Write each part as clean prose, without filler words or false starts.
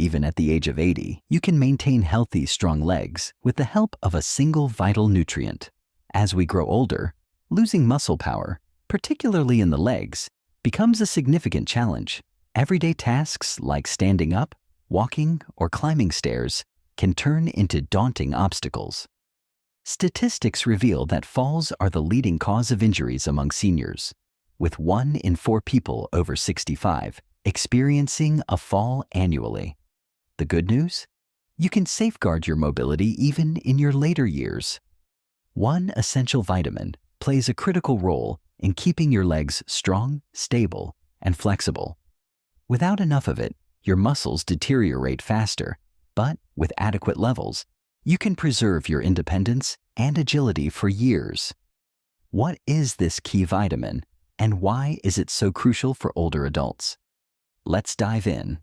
Even at the age of 80, you can maintain healthy, strong legs with the help of a single vital nutrient. As we grow older, losing muscle power, particularly in the legs, becomes a significant challenge. Everyday tasks like standing up, walking, or climbing stairs can turn into daunting obstacles. Statistics reveal that falls are the leading cause of injuries among seniors, with 1 in 4 people over 65 experiencing a fall annually. The good news? You can safeguard your mobility even in your later years. One essential vitamin plays a critical role in keeping your legs strong, stable, and flexible. Without enough of it, your muscles deteriorate faster, but with adequate levels, you can preserve your independence and agility for years. What is this key vitamin, and why is it so crucial for older adults? Let's dive in.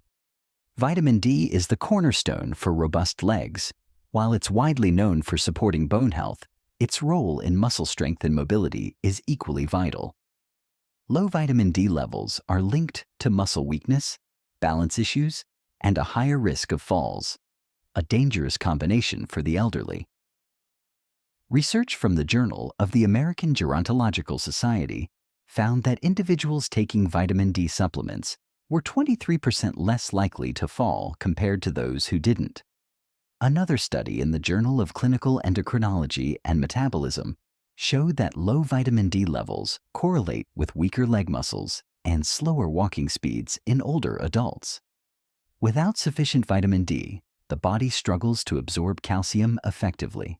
Vitamin D is the cornerstone for robust legs. While it's widely known for supporting bone health, its role in muscle strength and mobility is equally vital. Low vitamin D levels are linked to muscle weakness, balance issues, and a higher risk of falls, a dangerous combination for the elderly. Research from the Journal of the American Gerontological Society found that individuals taking vitamin D supplements were 23% less likely to fall compared to those who didn't. Another study in the Journal of Clinical Endocrinology and Metabolism showed that low vitamin D levels correlate with weaker leg muscles and slower walking speeds in older adults. Without sufficient vitamin D, the body struggles to absorb calcium effectively.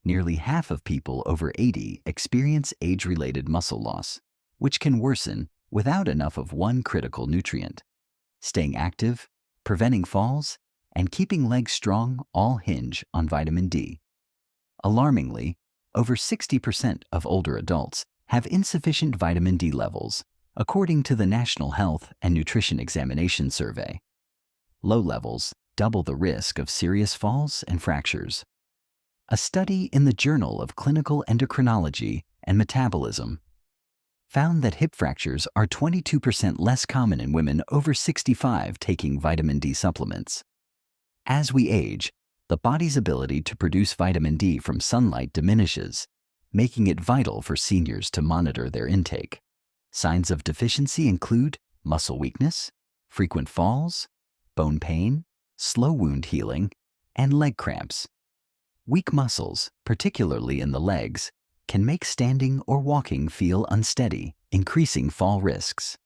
Nearly half of people over 80 experience age-related muscle loss, which can worsen without enough of one critical nutrient. Staying active, preventing falls, and keeping legs strong all hinge on vitamin D. Alarmingly, over 60% of older adults have insufficient vitamin D levels, according to the National Health and Nutrition Examination Survey. Low levels double the risk of serious falls and fractures. A study in the Journal of Clinical Endocrinology and Metabolism found that hip fractures are 22% less common in women over 65 taking vitamin D supplements. As we age, the body's ability to produce vitamin D from sunlight diminishes, making it vital for seniors to monitor their intake. Signs of deficiency include muscle weakness, frequent falls, bone pain, slow wound healing, and leg cramps. Weak muscles, particularly in the legs, can make standing or walking feel unsteady, increasing fall risks.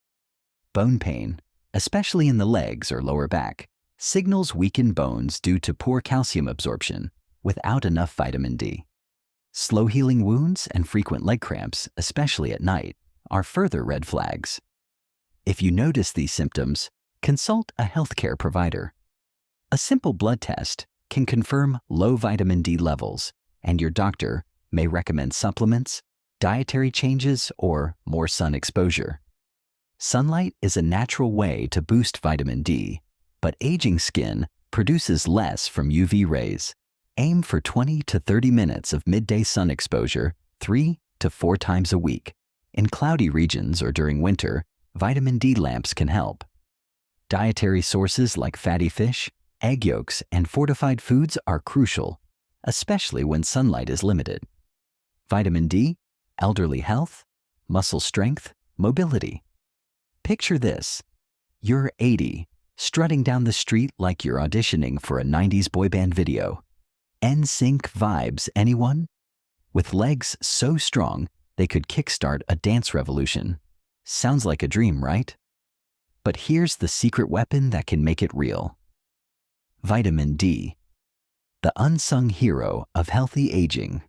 Bone pain, especially in the legs or lower back, signals weakened bones due to poor calcium absorption without enough vitamin D. Slow healing wounds and frequent leg cramps, especially at night, are further red flags. If you notice these symptoms, consult a healthcare provider. A simple blood test can confirm low vitamin D levels, and your doctor may recommend supplements, dietary changes, or more sun exposure. Sunlight is a natural way to boost vitamin D, but aging skin produces less from UV rays. Aim for 20 to 30 minutes of midday sun exposure 3 to 4 times a week. In cloudy regions or during winter, vitamin D lamps can help. Dietary sources like fatty fish, egg yolks, and fortified foods are crucial, especially when sunlight is limited. Vitamin D, elderly health, muscle strength, mobility. Picture this. You're 80, strutting down the street like you're auditioning for a 90s boy band video. NSYNC vibes, anyone? With legs so strong, they could kickstart a dance revolution. Sounds like a dream, right? But here's the secret weapon that can make it real. Vitamin D, the unsung hero of healthy aging.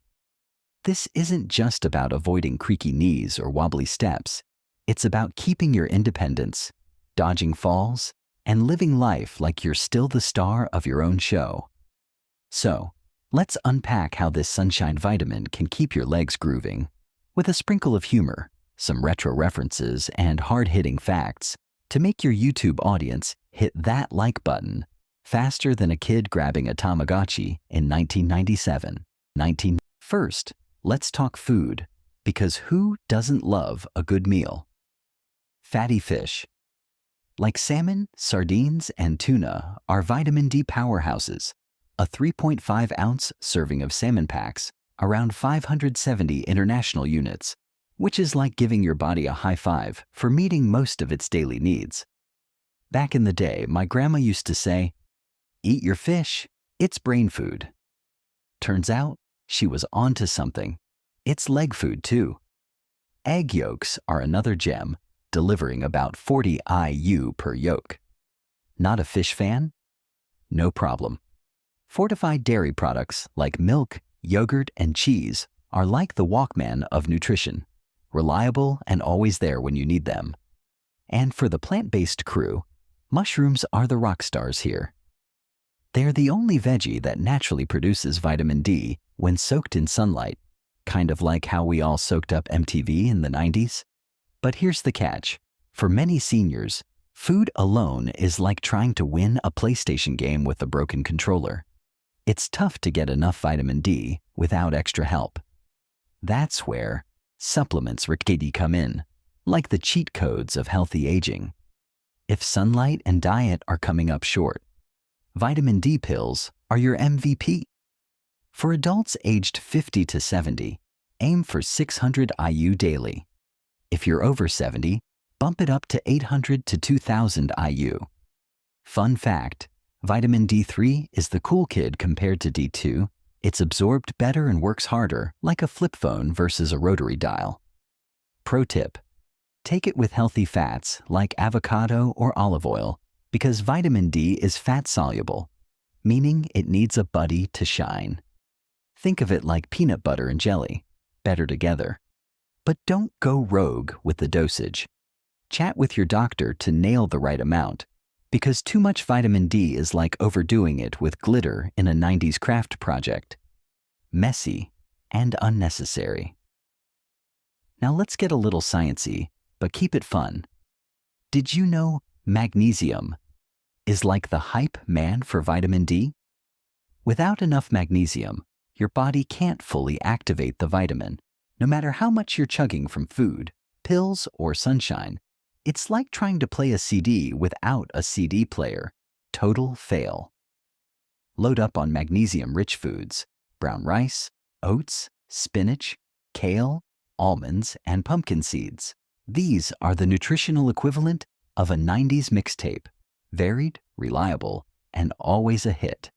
This isn't just about avoiding creaky knees or wobbly steps. It's about keeping your independence, dodging falls, and living life like you're still the star of your own show. So, let's unpack how this sunshine vitamin can keep your legs grooving. With a sprinkle of humor, some retro references, and hard-hitting facts to make your YouTube audience hit that like button faster than a kid grabbing a Tamagotchi in 1997. First, let's talk food, because who doesn't love a good meal? Fatty fish. Like salmon, sardines, and tuna are vitamin D powerhouses. A 3.5-ounce serving of salmon packs around 570 international units, which is like giving your body a high five for meeting most of its daily needs. Back in the day, my grandma used to say, "Eat your fish, it's brain food." Turns out, she was onto something. It's leg food too. Egg yolks are another gem, delivering about 40 IU per yolk. Not a fish fan? No problem. Fortified dairy products like milk, yogurt, and cheese are like the Walkman of nutrition, reliable and always there when you need them. And for the plant-based crew, mushrooms are the rock stars here. They're the only veggie that naturally produces vitamin D when soaked in sunlight, kind of like how we all soaked up MTV in the 90s. But here's the catch. For many seniors, food alone is like trying to win a PlayStation game with a broken controller. It's tough to get enough vitamin D without extra help. That's where supplements come in, like the cheat codes of healthy aging. If sunlight and diet are coming up short, vitamin D pills are your MVP. For adults aged 50 to 70, aim for 600 IU daily. If you're over 70, bump it up to 800 to 2000 IU. Fun fact, vitamin D3 is the cool kid compared to D2. It's absorbed better and works harder, like a flip phone versus a rotary dial. Pro tip, take it with healthy fats like avocado or olive oil, because vitamin D is fat-soluble, meaning it needs a buddy to shine. Think of it like peanut butter and jelly, better together. But don't go rogue with the dosage. Chat with your doctor to nail the right amount, because too much vitamin D is like overdoing it with glitter in a 90s craft project. Messy and unnecessary. Now let's get a little sciencey, but keep it fun. Did you know magnesium is like the hype man for vitamin D? Without enough magnesium, your body can't fully activate the vitamin. No matter how much you're chugging from food, pills, or sunshine, it's like trying to play a CD without a CD player. Total fail. Load up on magnesium-rich foods: brown rice, oats, spinach, kale, almonds, and pumpkin seeds. These are the nutritional equivalent of a 90s mixtape. Varied, reliable, and always a hit.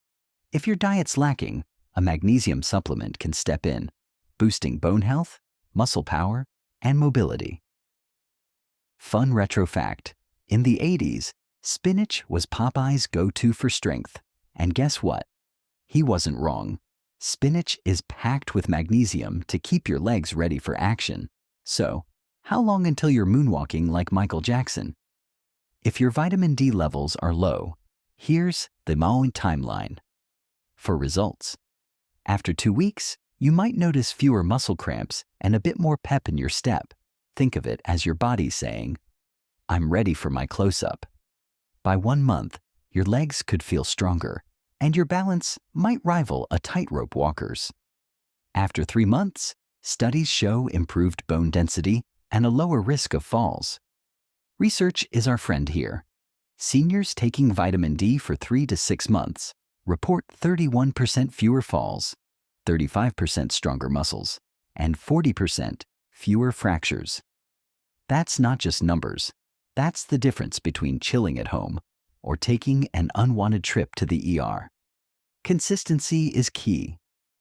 If your diet's lacking, a magnesium supplement can step in, boosting bone health, muscle power, and mobility. Fun retro fact, in the 80s, spinach was Popeye's go-to for strength. And guess what? He wasn't wrong. Spinach is packed with magnesium to keep your legs ready for action. So, how long until you're moonwalking like Michael Jackson? If your vitamin D levels are low, here's the Maui timeline. For results, after 2 weeks, you might notice fewer muscle cramps and a bit more pep in your step. Think of it as your body saying, "I'm ready for my close-up." By 1 month, your legs could feel stronger, and your balance might rival a tightrope walker's. After 3 months, studies show improved bone density and a lower risk of falls. Research is our friend here. Seniors taking vitamin D for 3 to 6 months report 31% fewer falls, 35% stronger muscles, and 40% fewer fractures. That's not just numbers. That's the difference between chilling at home or taking an unwanted trip to the ER. Consistency is key,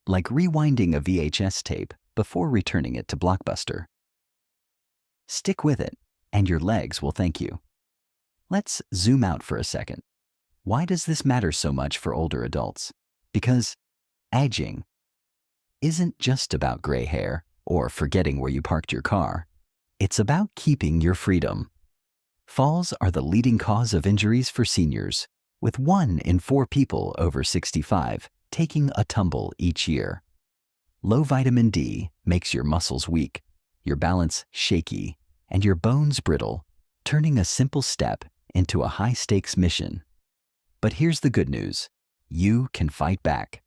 like rewinding a VHS tape before returning it to Blockbuster. Stick with it, and your legs will thank you. Let's zoom out for a second. Why does this matter so much for older adults? Because aging isn't just about gray hair or forgetting where you parked your car. It's about keeping your freedom. Falls are the leading cause of injuries for seniors, with 1 in 4 people over 65 taking a tumble each year. Low vitamin D makes your muscles weak, your balance shaky, and your bones brittle, turning a simple step into a high-stakes mission. But here's the good news. You can fight back.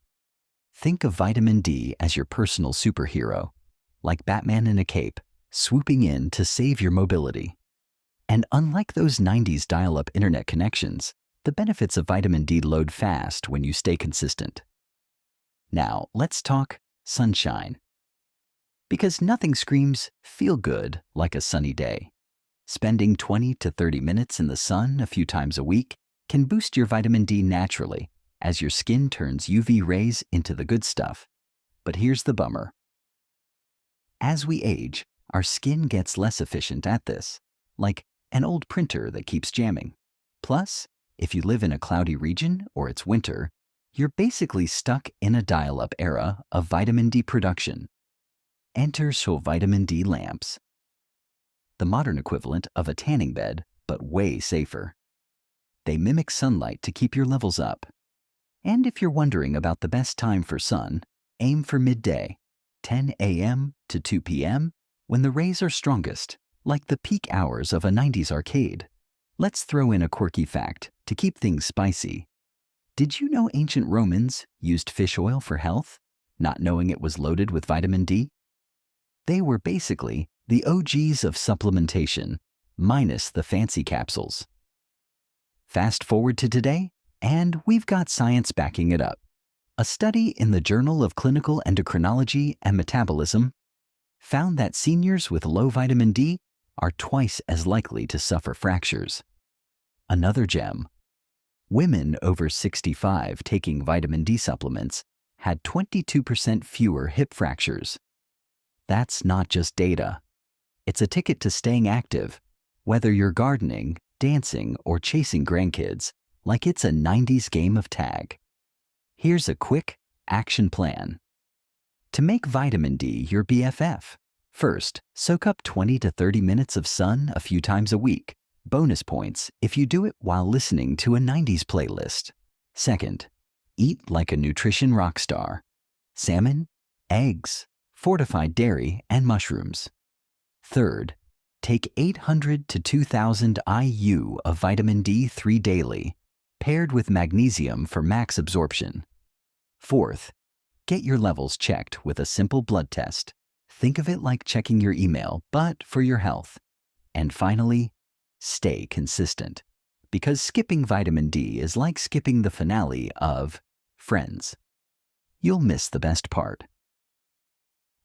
Think of vitamin D as your personal superhero, like Batman in a cape, swooping in to save your mobility. And unlike those 90s dial-up internet connections, the benefits of vitamin D load fast when you stay consistent. Now, let's talk sunshine. Because nothing screams feel good like a sunny day. Spending 20 to 30 minutes in the sun a few times a week can boost your vitamin D naturally as your skin turns UV rays into the good stuff. But here's the bummer. As we age, our skin gets less efficient at this, like an old printer that keeps jamming. Plus, if you live in a cloudy region or it's winter, you're basically stuck in a dial-up era of vitamin D production. Enter vitamin D lamps. The modern equivalent of a tanning bed, but way safer. They mimic sunlight to keep your levels up. And if you're wondering about the best time for sun, aim for midday, 10 a.m. to 2 p.m., when the rays are strongest, like the peak hours of a 90s arcade. Let's throw in a quirky fact to keep things spicy. Did you know ancient Romans used fish oil for health, not knowing it was loaded with vitamin D? They were basically the OGs of supplementation, minus the fancy capsules. Fast forward to today, and we've got science backing it up. A study in the Journal of Clinical Endocrinology and Metabolism found that seniors with low vitamin D are twice as likely to suffer fractures. Another gem. Women over 65 taking vitamin D supplements had 22% fewer hip fractures. That's not just data. It's a ticket to staying active, whether you're gardening, dancing, or chasing grandkids, like it's a 90s game of tag. Here's a quick action plan. To make vitamin D your BFF, first, soak up 20 to 30 minutes of sun a few times a week. Bonus points if you do it while listening to a 90s playlist. Second, eat like a nutrition rock star. Salmon, eggs, fortified dairy, and mushrooms. Third, take 800 to 2000 IU of vitamin D3 daily, paired with magnesium for max absorption. Fourth, get your levels checked with a simple blood test. Think of it like checking your email, but for your health. And finally, stay consistent, because skipping vitamin D is like skipping the finale of Friends. You'll miss the best part.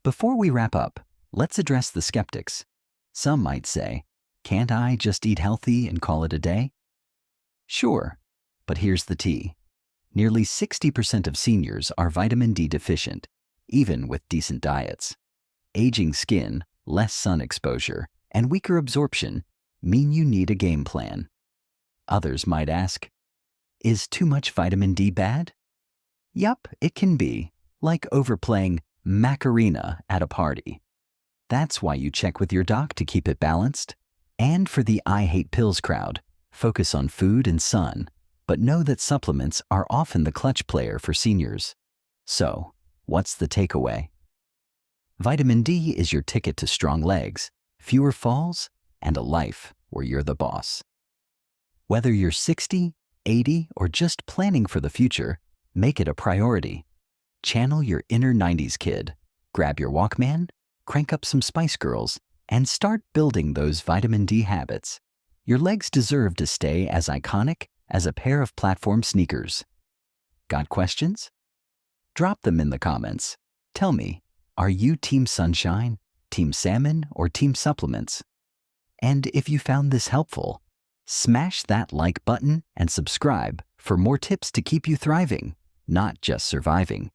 Before we wrap up, let's address the skeptics. Some might say, can't I just eat healthy and call it a day? Sure, but here's the tea. Nearly 60% of seniors are vitamin D deficient, even with decent diets. Aging skin, less sun exposure, and weaker absorption mean you need a game plan. Others might ask, is too much vitamin D bad? Yup, it can be, like overplaying Macarena at a party. That's why you check with your doc to keep it balanced. And for the I hate pills crowd, focus on food and sun, but know that supplements are often the clutch player for seniors. So, what's the takeaway? Vitamin D is your ticket to strong legs, fewer falls, and a life where you're the boss. Whether you're 60, 80, or just planning for the future, make it a priority. Channel your inner 90s kid, grab your Walkman, crank up some Spice Girls, and start building those vitamin D habits. Your legs deserve to stay as iconic as a pair of platform sneakers. Got questions? Drop them in the comments. Tell me, are you Team Sunshine, Team Salmon, or Team Supplements? And if you found this helpful, smash that like button and subscribe for more tips to keep you thriving, not just surviving.